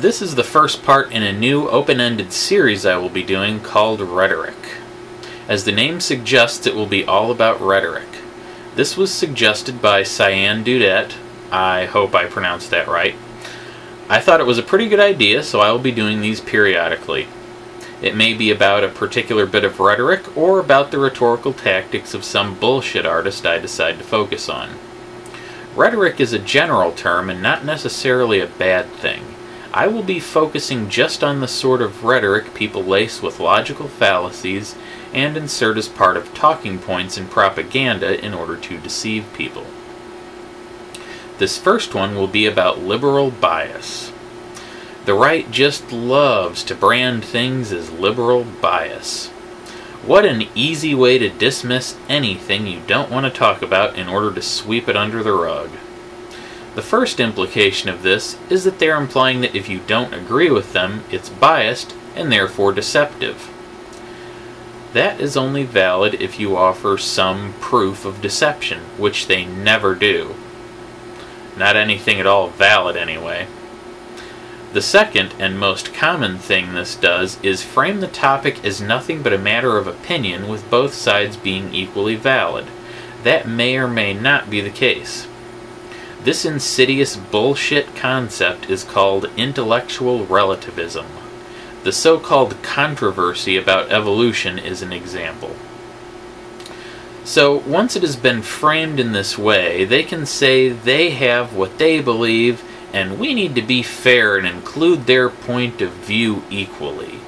This is the first part in a new open-ended series I will be doing called Rhetoric. As the name suggests, it will be all about rhetoric. This was suggested by Cyan Dudette. I hope I pronounced that right. I thought it was a pretty good idea, so I will be doing these periodically. It may be about a particular bit of rhetoric, or about the rhetorical tactics of some bullshit artist I decide to focus on. Rhetoric is a general term and not necessarily a bad thing. I will be focusing just on the sort of rhetoric people lace with logical fallacies and insert as part of talking points and propaganda in order to deceive people. This first one will be about liberal bias. The right just loves to brand things as liberal bias. What an easy way to dismiss anything you don't want to talk about in order to sweep it under the rug. The first implication of this is that they're implying that if you don't agree with them, it's biased and therefore deceptive. That is only valid if you offer some proof of deception, which they never do. Not anything at all valid anyway. The second and most common thing this does is frame the topic as nothing but a matter of opinion, with both sides being equally valid. That may or may not be the case. This insidious bullshit concept is called intellectual relativism. The so-called controversy about evolution is an example. So, once it has been framed in this way, they can say they have what they believe, and we need to be fair and include their point of view equally.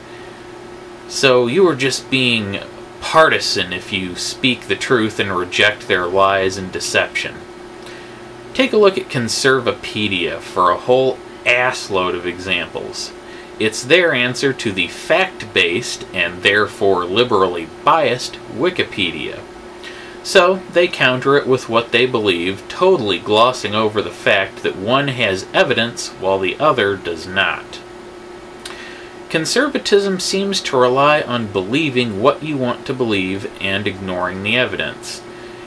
So, you are just being partisan if you speak the truth and reject their lies and deception. Take a look at Conservapedia for a whole assload of examples. It's their answer to the fact-based, and therefore liberally biased, Wikipedia. So, they counter it with what they believe, totally glossing over the fact that one has evidence while the other does not. Conservatism seems to rely on believing what you want to believe and ignoring the evidence.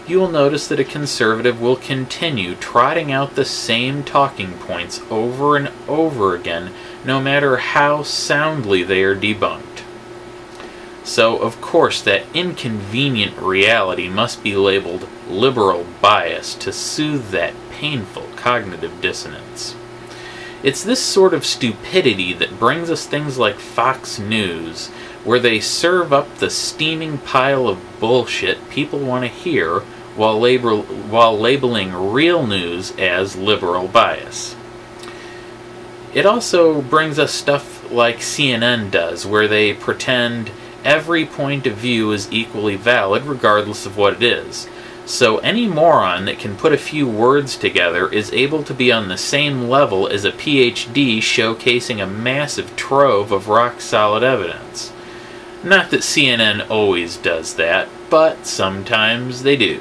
You will notice that a conservative will continue trotting out the same talking points over and over again, no matter how soundly they are debunked. So, of course, that inconvenient reality must be labeled liberal bias to soothe that painful cognitive dissonance. It's this sort of stupidity that brings us things like Fox News, where they serve up the steaming pile of bullshit people want to hear while labeling real news as liberal bias. It also brings us stuff like CNN does, where they pretend every point of view is equally valid regardless of what it is. So any moron that can put a few words together is able to be on the same level as a PhD showcasing a massive trove of rock-solid evidence. Not that CNN always does that, but sometimes they do.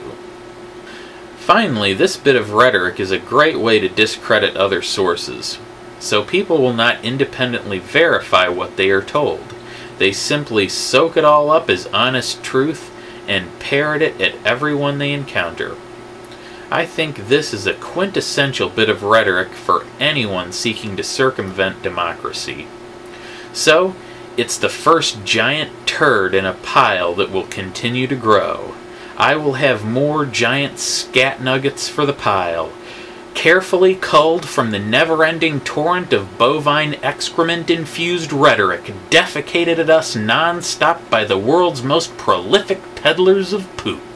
Finally, this bit of rhetoric is a great way to discredit other sources. So people will not independently verify what they are told. They simply soak it all up as honest truth and parrot it at everyone they encounter. I think this is a quintessential bit of rhetoric for anyone seeking to circumvent democracy. So, it's the first giant turd in a pile that will continue to grow. I will have more giant scat nuggets for the pile, carefully culled from the never-ending torrent of bovine excrement-infused rhetoric defecated at us non-stop by the world's most prolific peddlers of poop.